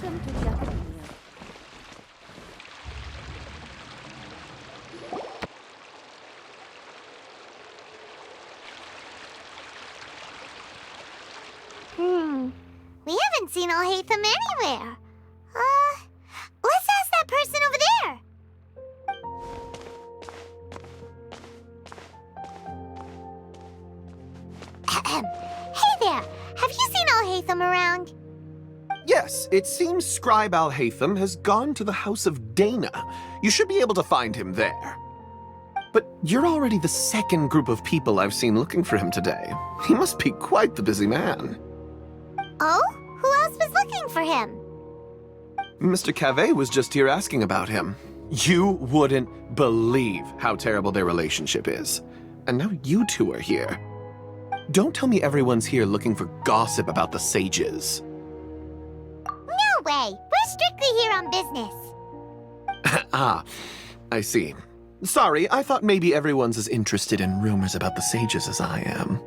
Welcome to the Academia. We haven't seen Alhaitham anywhere. Let's ask that person over there. Hey there, have you seen Alhaitham around? Yes, it seems Scribe Alhaitham has gone to the House of Dana. You should be able to find him there. But you're already the second group of people I've seen looking for him today. He must be quite the busy man. Oh? Who else was looking for him? Mr. Cavey was just here asking about him. You wouldn't believe how terrible their relationship is. And now you two are here. Don't tell me everyone's here looking for gossip about the sages. No way. We're strictly here on business. Ah, I see. Sorry, I thought maybe everyone's as interested in rumors about the sages as I am.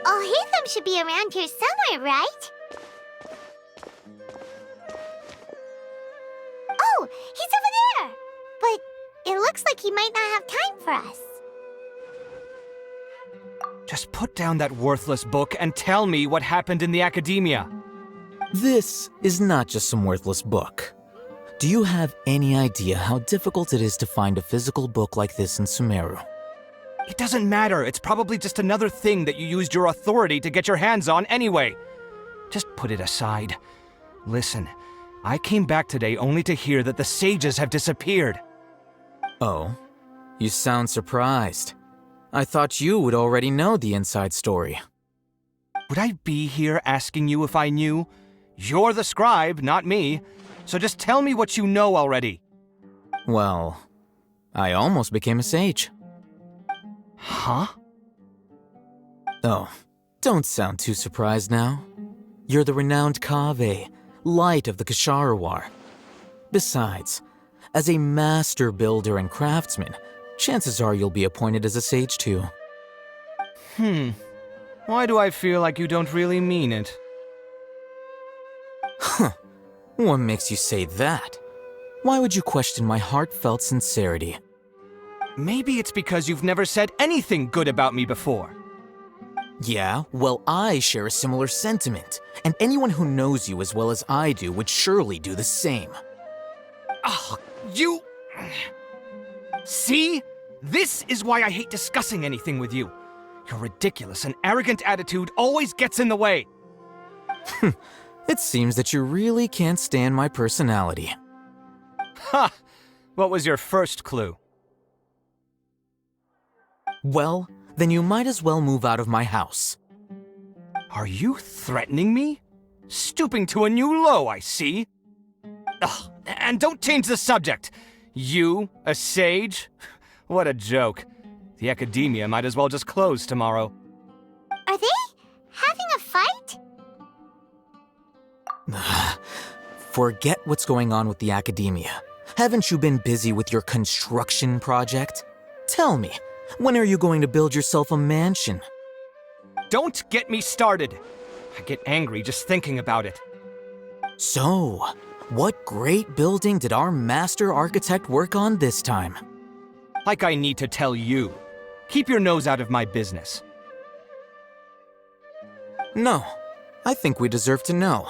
Alhaitham should be around here somewhere, right? Oh, he's over there! But it looks like he might not have time for us. Just put down that worthless book and tell me what happened in the Academia. This is not just some worthless book. Do you have any idea how difficult it is to find a physical book like this in Sumeru? It doesn't matter. It's probably just another thing that you used your authority to get your hands on anyway. Just put it aside. Listen, I came back today only to hear that the sages have disappeared. Oh, you sound surprised. I thought you would already know the inside story. Would I be here asking you if I knew? You're the scribe, not me. So just tell me what you know already. Well, I almost became a sage. Huh? Oh, don't sound too surprised now. You're the renowned Kaveh, light of the Ksharawar. Besides, as a master builder and craftsman, chances are you'll be appointed as a sage too. Why do I feel like you don't really mean it? Huh. What makes you say that? Why would you question my heartfelt sincerity? Maybe it's because you've never said anything good about me before. Yeah, well, I share a similar sentiment, and anyone who knows you as well as I do would surely do the same. Ugh, you... See? This is why I hate discussing anything with you. Your ridiculous and arrogant attitude always gets in the way. It seems that you really can't stand my personality. Ha! What was your first clue? Well, then you might as well move out of my house. Are you threatening me? Stooping to a new low, I see. Ugh, and don't change the subject. You, a sage? What a joke. The Academia might as well just close tomorrow. Are they having a fight? Forget what's going on with the Academia. Haven't you been busy with your construction project? Tell me, when are you going to build yourself a mansion? Don't get me started. I get angry just thinking about it. So, What great building did our master architect work on this time? Like I need to tell you. Keep your nose out of my business. No, I think we deserve to know.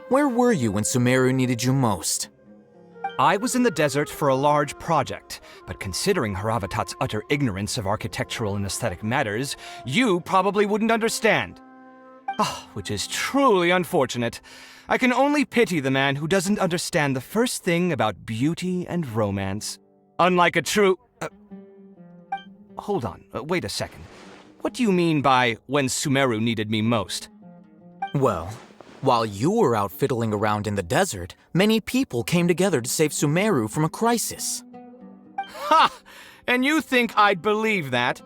Where were you when Sumeru needed you most? I was in the desert for a large project, but considering Haravatat's utter ignorance of architectural and aesthetic matters, you probably wouldn't understand. Ah, which is truly unfortunate. I can only pity the man who doesn't understand the first thing about beauty and romance. Unlike a true... hold on, wait a second. What do you mean by when Sumeru needed me most? Well, while you were out fiddling around in the desert, many people came together to save Sumeru from a crisis. Ha! And you think I'd believe that?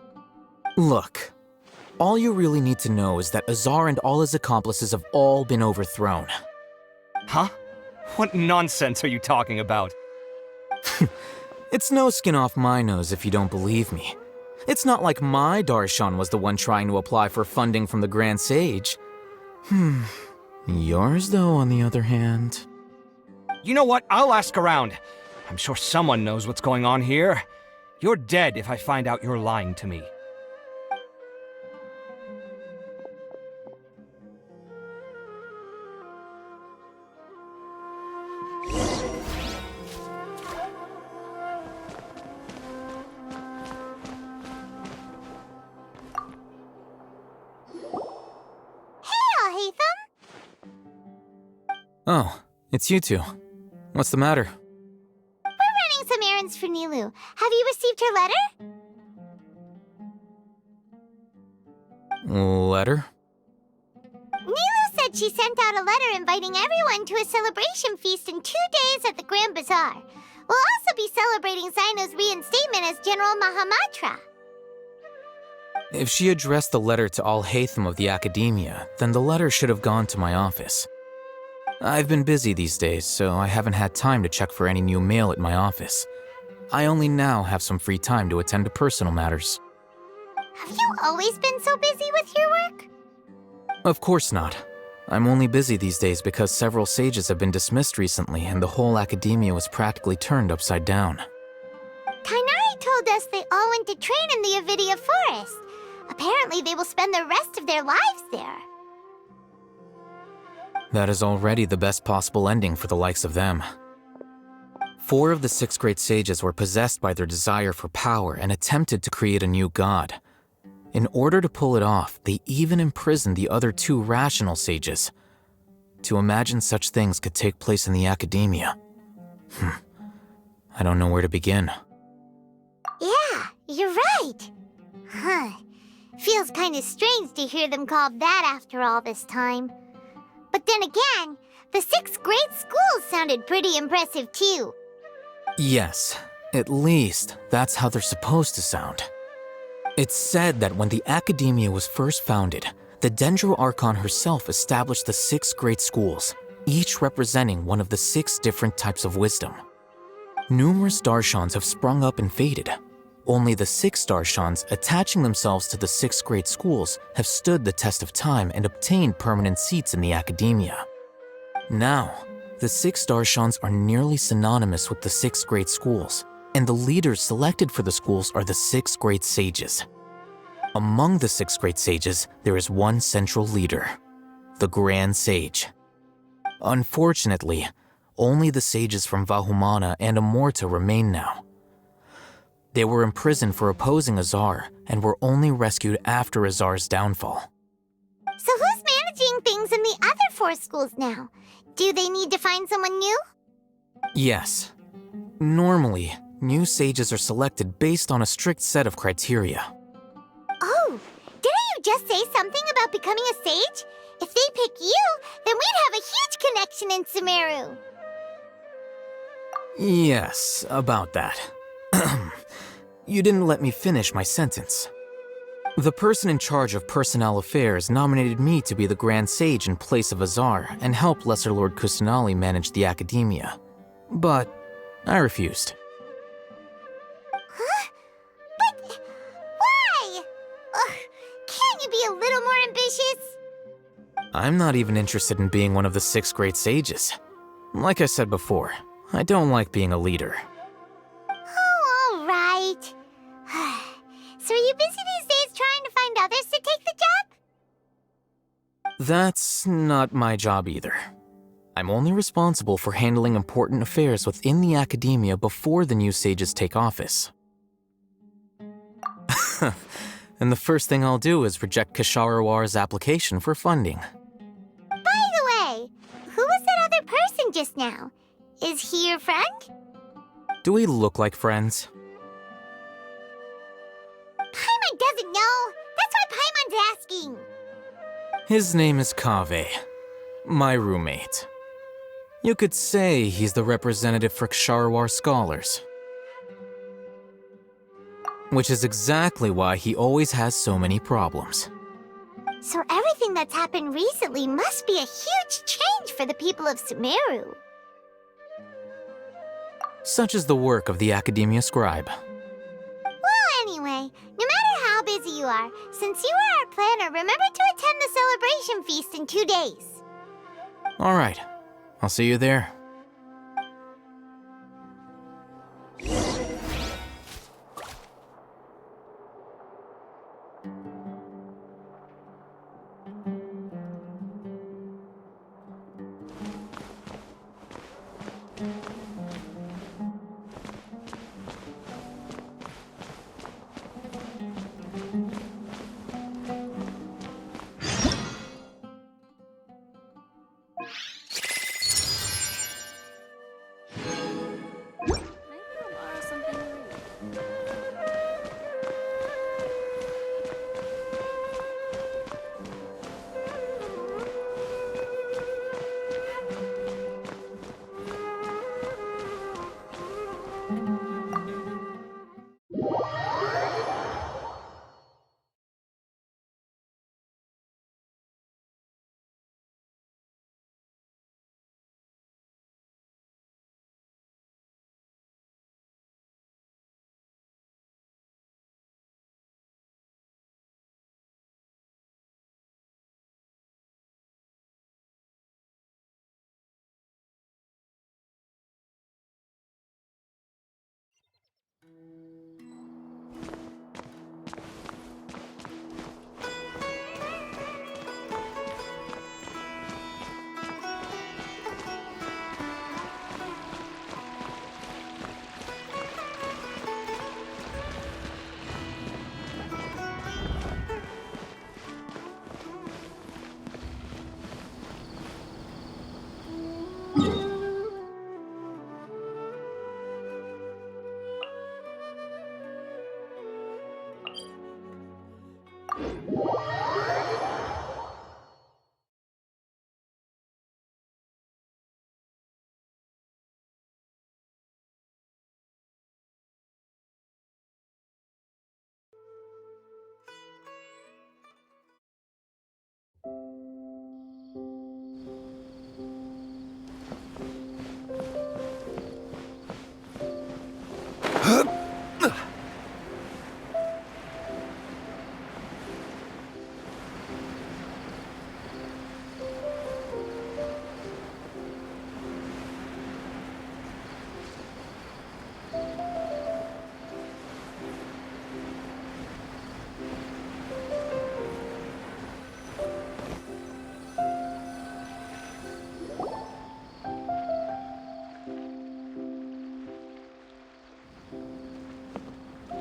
Look, all you really need to know is that Azar and all his accomplices have all been overthrown. Huh? What nonsense are you talking about? It's no skin off my nose if you don't believe me. It's not like my Darshan was the one trying to apply for funding from the Grand Sage. Yours, though, on the other hand... You know what? I'll ask around. I'm sure someone knows what's going on here. You're dead if I find out you're lying to me. Oh, it's you two. What's the matter? We're running some errands for Nilu. Have you received her letter? Letter? Nilu said she sent out a letter inviting everyone to a celebration feast in 2 days at the Grand Bazaar. We'll also be celebrating Zaino's reinstatement as General Mahamatra. If she addressed the letter to all Haytham of the Academia, then the letter should have gone to my office. I've been busy these days, so I haven't had time to check for any new mail at my office. I only now have some free time to attend to personal matters. Have you always been so busy with your work? Of course not. I'm only busy these days because several sages have been dismissed recently and the whole academia was practically turned upside down. Kainari told us they all went to train in the Avidia Forest. Apparently they will spend the rest of their lives there. That is already the best possible ending for the likes of them. 4 of the 6 great sages were possessed by their desire for power and attempted to create a new god. In order to pull it off, they even imprisoned the other 2 rational sages. To imagine such things could take place in the academia. I don't know where to begin. Yeah, you're right. Feels kind of strange to hear them called that after all this time. But then again, the 6 great schools sounded pretty impressive too. Yes, at least that's how they're supposed to sound. It's said that when the academia was first founded, the Dendro Archon herself established the 6 great schools, each representing one of the 6 different types of wisdom. Numerous Darshans have sprung up and faded. Only the 6 Darshans attaching themselves to the 6 great schools have stood the test of time and obtained permanent seats in the academia. Now, the 6 Darshans are nearly synonymous with the 6 great schools, and the leaders selected for the schools are the 6 great sages. Among the 6 great sages, there is one central leader, the Grand Sage. Unfortunately, only the sages from Vahumana and Amorta remain now. They were imprisoned for opposing Azar and were only rescued after Azar's downfall. So who's managing things in the other 4 schools now? Do they need to find someone new? Yes. Normally, new sages are selected based on a strict set of criteria. Oh, didn't you just say something about becoming a sage? If they pick you, then we'd have a huge connection in Sumeru. Yes, about that. You didn't let me finish my sentence. The person in charge of personnel affairs nominated me to be the Grand Sage in place of Azar and help Lesser Lord Kusanali manage the academia. But I refused. Huh? But why? Can't you be a little more ambitious? I'm not even interested in being one of the 6 great sages. Like I said before, I don't like being a leader. Oh, all right. So are you busy these days trying to find others to take the job? That's not my job either. I'm only responsible for handling important affairs within the academia before the new sages take office. And the first thing I'll do is reject Kasharawar's application for funding. By the way, who was that other person just now? Is he your friend? Do we look like friends? Paimon doesn't know. That's why Paimon's asking. His name is Kaveh, my roommate. You could say he's the representative for Ksharawar scholars. Which is exactly why he always has so many problems. So everything that's happened recently must be a huge change for the people of Sumeru. Such is the work of the Academia Scribe. Well, anyway, no matter how busy you are, since you are our planner, remember to attend the celebration feast in 2 days. All right, I'll see you there.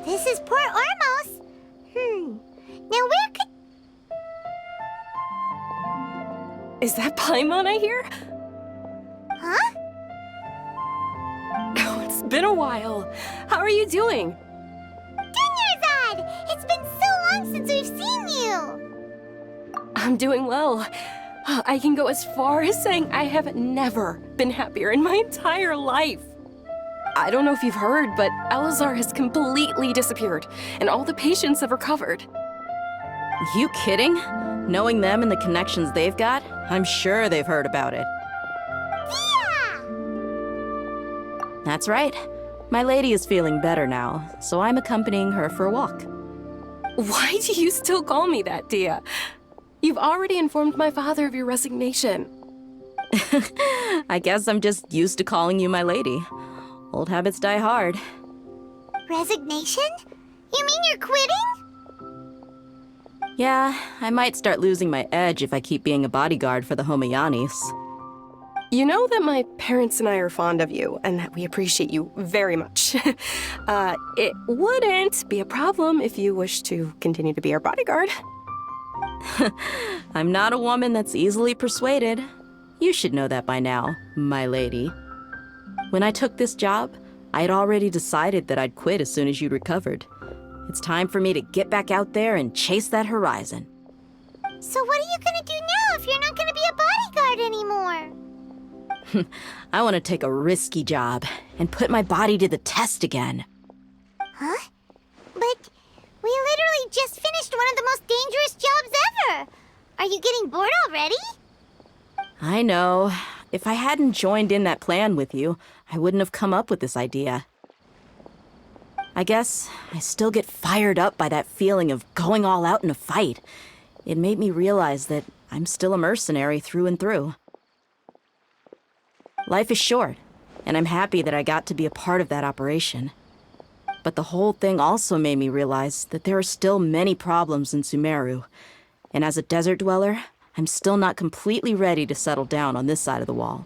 This is Port Ormos. Now where could... Is that Paimon I hear? Huh? Oh, it's been a while. How are you doing? Dunyarzad! It's been so long since we've seen you! I'm doing well. I can go as far as saying I have never been happier in my entire life. I don't know if you've heard, but Elazar has completely disappeared, and all the patients have recovered. You kidding? Knowing them and the connections they've got, I'm sure they've heard about it. Yeah! That's right. My lady is feeling better now, so I'm accompanying her for a walk. Why do you still call me that, Dia? You've already informed my father of your resignation. I guess I'm just used to calling you my lady. Old habits die hard. Resignation? You mean you're quitting? Yeah, I might start losing my edge if I keep being a bodyguard for the Homayanis. You know that my parents and I are fond of you, and that we appreciate you very much. It wouldn't be a problem if you wish to continue to be our bodyguard. I'm not a woman that's easily persuaded. You should know that by now, my lady. When I took this job, I had already decided that I'd quit as soon as you'd recovered. It's time for me to get back out there and chase that horizon. So what are you gonna do now if you're not gonna be a bodyguard anymore? I want to take a risky job and put my body to the test again. Huh? But we literally just finished one of the most dangerous jobs ever! Are you getting bored already? I know. If I hadn't joined in that plan with you, I wouldn't have come up with this idea. I guess I still get fired up by that feeling of going all out in a fight. It made me realize that I'm still a mercenary through and through. Life is short, and I'm happy that I got to be a part of that operation. But the whole thing also made me realize that there are still many problems in Sumeru, and as a desert dweller, I'm still not completely ready to settle down on this side of the wall.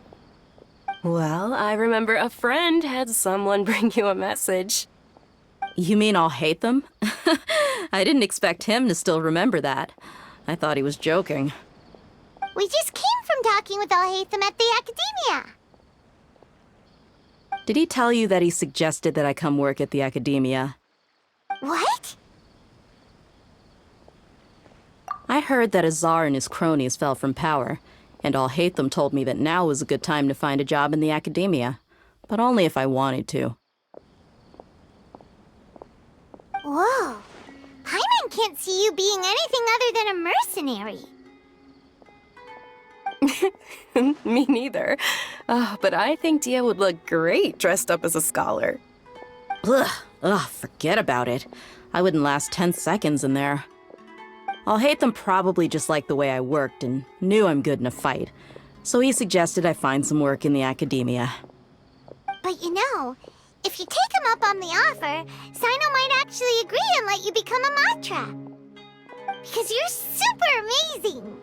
Well, I remember a friend had someone bring you a message. You mean I'll hate them? I didn't expect him to still remember that. I thought he was joking. We just came from talking with Alhaitham at the academia. Did he tell you that he suggested that I come work at the academia? What? I heard that Azar and his cronies fell from power, and Alhaitham told me that now was a good time to find a job in the academia, but only if I wanted to. Whoa. Paimon can't see you being anything other than a mercenary. Me neither. But I think Dia would look great dressed up as a scholar. Ugh, forget about it. I wouldn't last 10 seconds in there. Alhaitham probably just liked the way I worked and knew I'm good in a fight, so he suggested I find some work in the academia. But you know, if you take him up on the offer, Sino might actually agree and let you become a Matra. Because you're super amazing.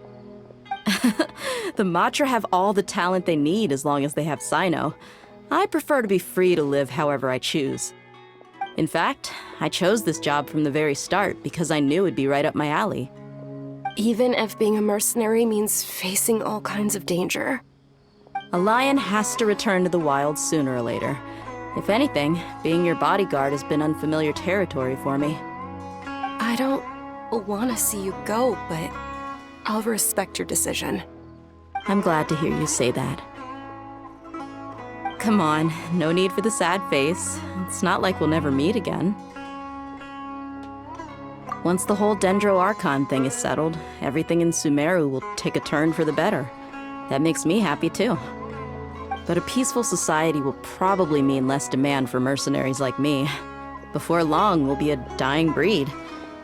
The Matra have all the talent they need as long as they have Sino. I prefer to be free to live however I choose. In fact, I chose this job from the very start because I knew it'd be right up my alley. Even if being a mercenary means facing all kinds of danger. A lion has to return to the wild sooner or later. If anything, being your bodyguard has been unfamiliar territory for me. I don't want to see you go, but I'll respect your decision. I'm glad to hear you say that. Come on, no need for the sad face. It's not like we'll never meet again. Once the whole Dendro Archon thing is settled, everything in Sumeru will take a turn for the better. That makes me happy too. But a peaceful society will probably mean less demand for mercenaries like me. Before long, we'll be a dying breed.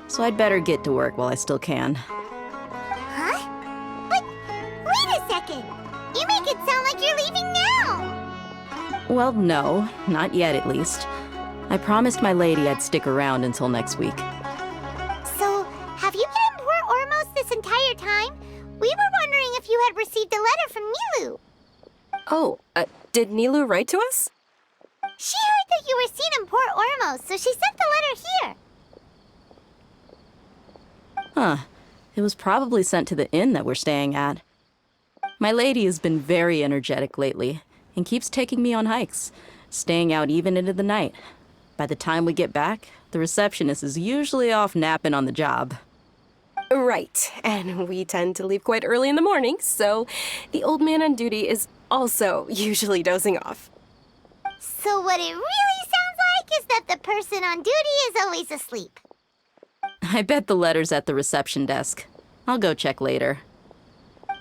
So I'd better get to work while I still can. Huh? But wait a second. You make it sound like you're leaving now. Well, no, not yet at least. I promised my lady I'd stick around until next week. So, have you been in Port Ormos this entire time? We were wondering if you had received a letter from Nilu. Oh, did Nilu write to us? She heard that you were seen in Port Ormos, so she sent the letter here. Huh. It was probably sent to the inn that we're staying at. My lady has been very energetic lately and keeps taking me on hikes, staying out even into the night. By the time we get back, the receptionist is usually off napping on the job. Right, and we tend to leave quite early in the morning, so the old man on duty is also usually dozing off. So what it really sounds like is that the person on duty is always asleep. I bet the letter's at the reception desk. I'll go check later.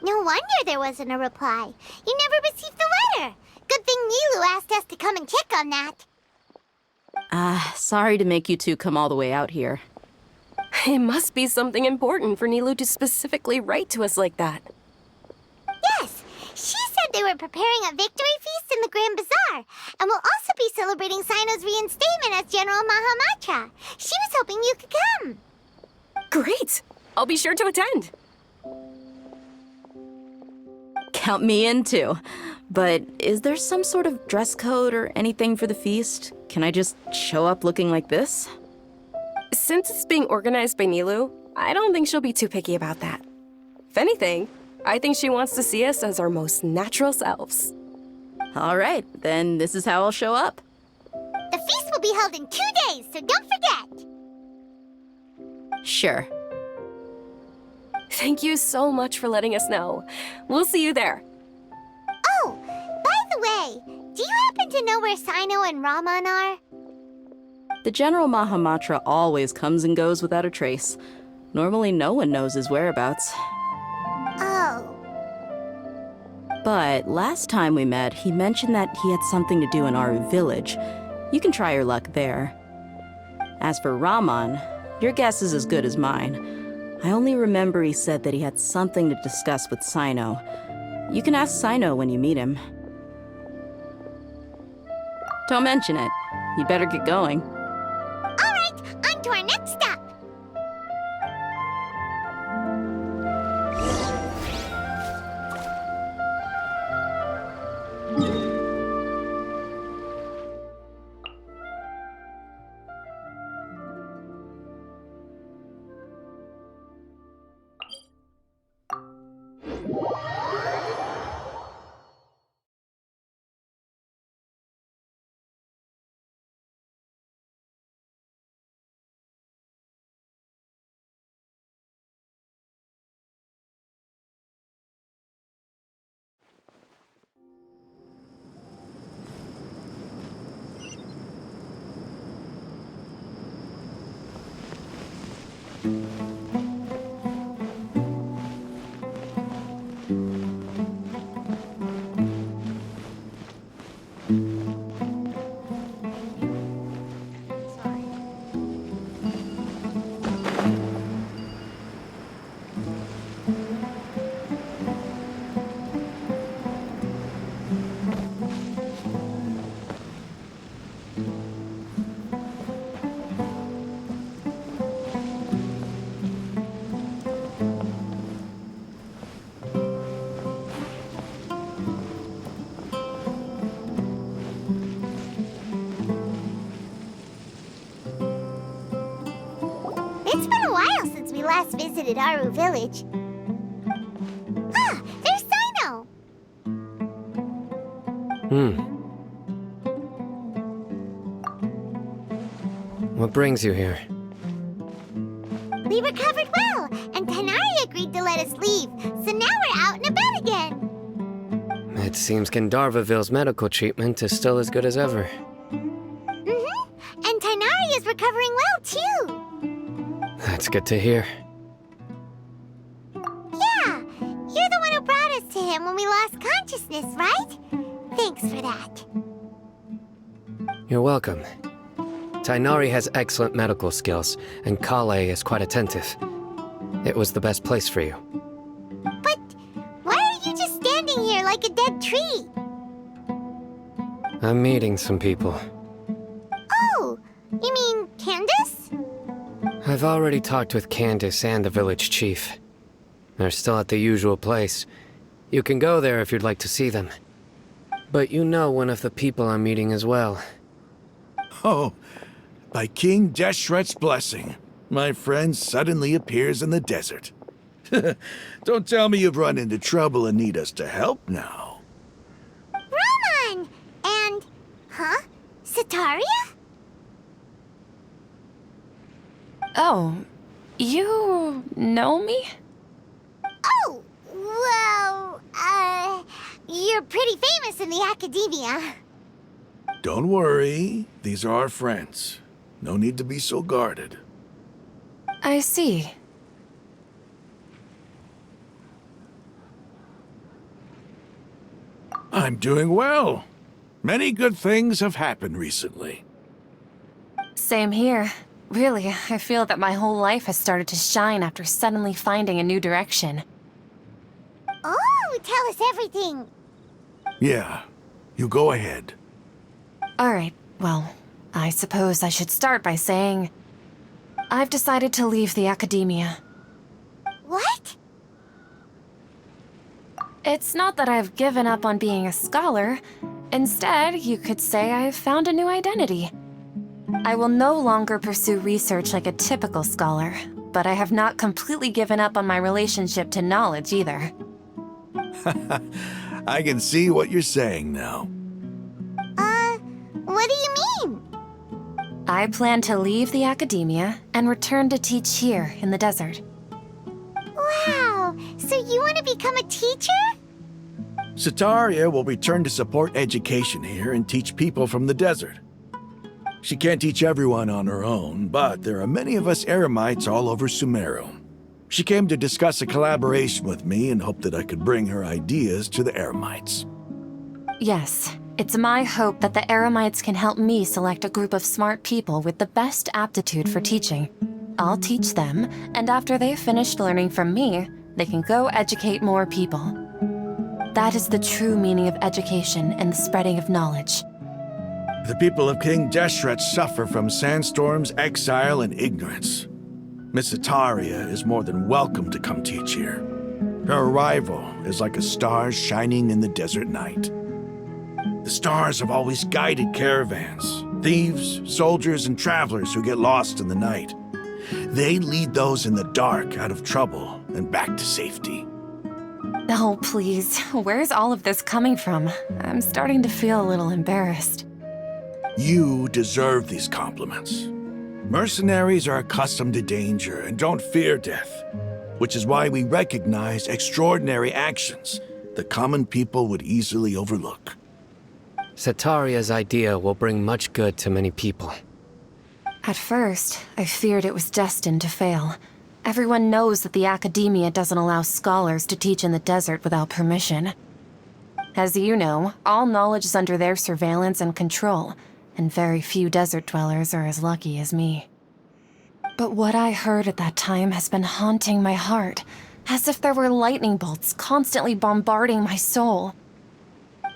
No wonder there wasn't a reply. You never received the letter. Good thing Nilu asked us to come and check on that. Sorry to make you two come all the way out here. It must be something important for Nilu to specifically write to us like that. Yes, she said said they were preparing a victory feast in the Grand Bazaar, and will also be celebrating Sino's reinstatement as General Mahamatra. She was hoping you could come. Great! I'll be sure to attend. Count me in too. But is there some sort of dress code or anything for the feast? Can I just show up looking like this? Since it's being organized by Nilu, I don't think she'll be too picky about that. If anything, I think she wants to see us as our most natural selves. All right, then this is how I'll show up. The feast will be held in 2 days, so don't forget. Sure. Thank you so much for letting us know. We'll see you there. Oh, by the way, do you happen to know where Sino and Raman are? The General Mahamatra always comes and goes without a trace. Normally no one knows his whereabouts. Oh. But last time we met, he mentioned that he had something to do in Aru village. You can try your luck there. As for Raman, your guess is as good as mine. I only remember he said that he had something to discuss with Sino. You can ask Sino when you meet him. Don't mention it. You'd better get going. All right, on to our next stop. It's been a while since we last visited Aru village. Ah, there's Sino! What brings you here? We recovered well, and Tanari agreed to let us leave, so now we're out and about again. It seems Gandharvaville's medical treatment is still as good as ever. And Tanari is recovering well, too. That's good to hear. Yeah, you're the one who brought us to him when we lost consciousness, right? Thanks for that. You're welcome. Tainari has excellent medical skills, and Kale is quite attentive. It was the best place for you. But why are you just standing here like a dead tree? I'm meeting some people. Oh, you mean Candace? I've already talked with Candace and the village chief. They're still at the usual place. You can go there if you'd like to see them. But you know one of the people I'm meeting as well. Oh, by King Deshret's blessing, my friend suddenly appears in the desert. Don't tell me you've run into trouble and need us to help now. Raman! And... huh? Sataria? Oh, you know me? Oh, well, you're pretty famous in the academia. Don't worry, these are our friends. No need to be so guarded. I see. I'm doing well. Many good things have happened recently. Same here. Really, I feel that my whole life has started to shine after suddenly finding a new direction. Oh, tell us everything. Yeah, you go ahead. Alright, well, I suppose I should start by saying I've decided to leave the academia. What? It's not that I've given up on being a scholar. Instead, you could say I've found a new identity. I will no longer pursue research like a typical scholar, but I have not completely given up on my relationship to knowledge either. I can see what you're saying now. What do you mean? I plan to leave the academia and return to teach here in the desert. Wow, so you want to become a teacher? Sataria will return to support education here and teach people from the desert. She can't teach everyone on her own, but there are many of us Eremites all over Sumeru. She came to discuss a collaboration with me and hoped that I could bring her ideas to the Eremites. Yes, it's my hope that the Eremites can help me select a group of smart people with the best aptitude for teaching. I'll teach them, and after they've finished learning from me, they can go educate more people. That is the true meaning of education and the spreading of knowledge. The people of King Deshret suffer from sandstorms, exile, and ignorance. Miss Sataria is more than welcome to come teach here. Her arrival is like a star shining in the desert night. The stars have always guided caravans, thieves, soldiers, and travelers who get lost in the night. They lead those in the dark out of trouble and back to safety. Oh, please, where's all of this coming from? I'm starting to feel a little embarrassed. You deserve these compliments. Mercenaries are accustomed to danger and don't fear death, which is why we recognize extraordinary actions that common people would easily overlook. Sataria's idea will bring much good to many people. At first, I feared it was destined to fail. Everyone knows that the academia doesn't allow scholars to teach in the desert without permission. As you know, all knowledge is under their surveillance and control, and very few desert dwellers are as lucky as me. But what I heard at that time has been haunting my heart, as if there were lightning bolts constantly bombarding my soul.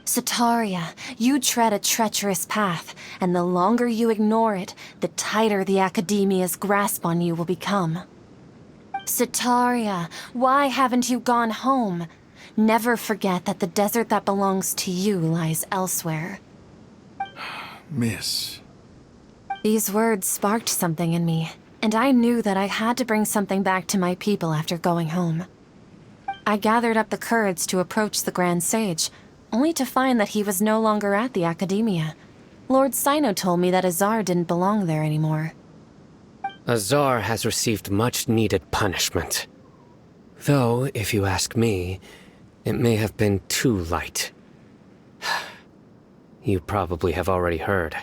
Sataria, you tread a treacherous path, and the longer you ignore it, the tighter the academia's grasp on you will become. Sataria, why haven't you gone home? Never forget that the desert that belongs to you lies elsewhere. Miss. These words sparked something in me, and I knew that I had to bring something back to my people after going home. I gathered up the courage to approach the Grand Sage, only to find that he was no longer at the academia. Lord Sino told me that Azar didn't belong there anymore. Azar has received much-needed punishment. Though, if you ask me, it may have been too light. You probably have already heard.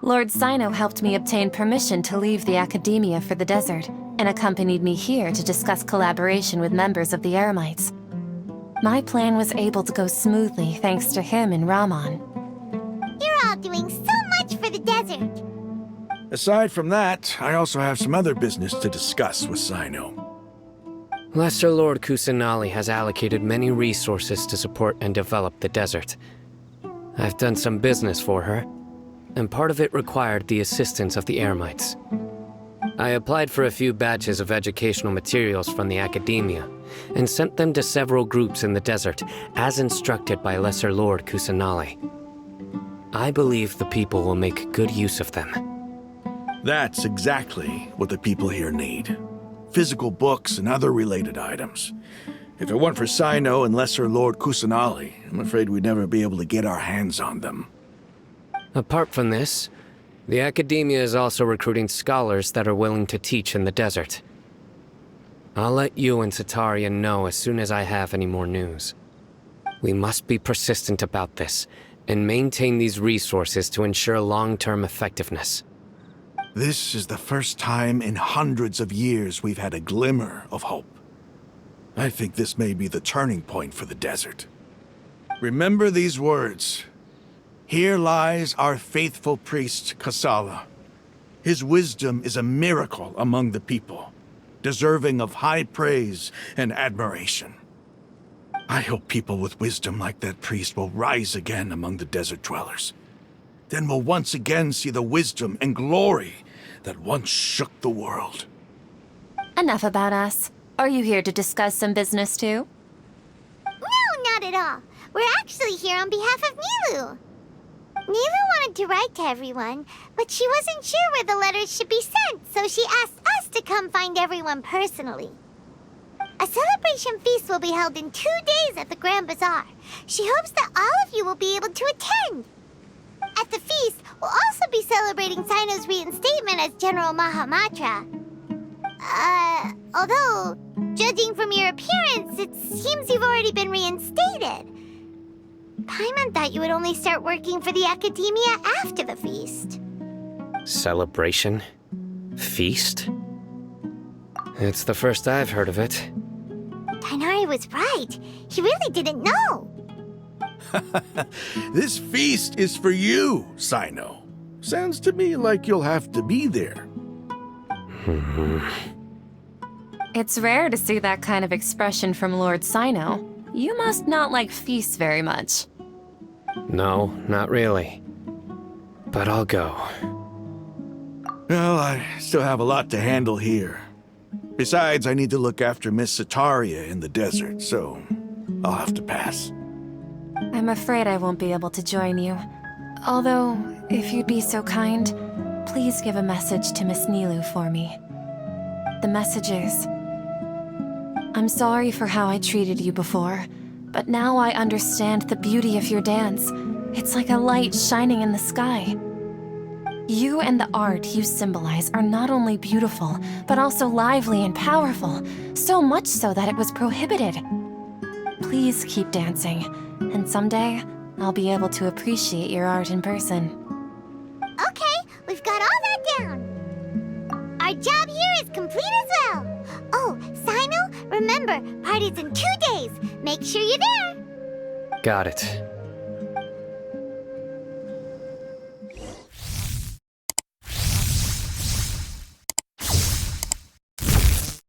Lord Sino helped me obtain permission to leave the academia for the desert, and accompanied me here to discuss collaboration with members of the Eremites. My plan was able to go smoothly thanks to him and Rahman. You're all doing so much for the desert. Aside from that, I also have some other business to discuss with Sino. Lesser Lord Kusanali has allocated many resources to support and develop the desert. I've done some business for her, and part of it required the assistance of the Eremites. I applied for a few batches of educational materials from the academia, and sent them to several groups in the desert, as instructed by Lesser Lord Kusanali. I believe the people will make good use of them. That's exactly what the people here need. physical books and other related items. If it weren't for Sino and Lesser Lord Kusanali, I'm afraid we'd never be able to get our hands on them. Apart from this, the Academia is also recruiting scholars that are willing to teach in the desert. I'll let you and Sataria know as soon as I have any more news. We must be persistent about this, and maintain these resources to ensure long-term effectiveness. This is the first time in hundreds of years we've had a glimmer of hope. I think this may be the turning point for the desert. Remember these words. Here lies our faithful priest, Kasala. His wisdom is a miracle among the people, deserving of high praise and admiration. I hope people with wisdom like that priest will rise again among the desert dwellers. Then we'll once again see the wisdom and glory that once shook the world. Enough about us. Are you here to discuss some business too? No, not at all. We're actually here on behalf of Nilu. Nilu wanted to write to everyone, but she wasn't sure where the letters should be sent, so she asked us to come find everyone personally. A celebration feast will be held in 2 days at the Grand Bazaar. She hopes that all of you will be able to attend. At the feast, we'll also be celebrating Sino's reinstatement as General Mahamatra. Although, judging from your appearance, it seems you've already been reinstated. Paimon thought you would only start working for the Academia after the feast. Celebration? Feast? It's the first I've heard of it. Tainari was right. He really didn't know. This feast is for you, Sino. Sounds to me like you'll have to be there. It's rare to see that kind of expression from Lord Sino. You must not like feasts very much. No, not really. But I'll go. Well, I still have a lot to handle here. Besides, I need to look after Miss Sataria in the desert, so I'll have to pass. I'm afraid I won't be able to join you. Although, if you'd be so kind, please give a message to Miss Nilu for me. The message is, I'm sorry for how I treated you before, but now I understand the beauty of your dance. It's like a light shining in the sky. You and the art you symbolize are not only beautiful, but also lively and powerful, so much so that it was prohibited. Please keep dancing, and someday I'll be able to appreciate your art in person. Okay, we've got all that down. Our job here is complete as well. Oh, Sino, remember, party's in 2 days. Make sure you're there. Got it.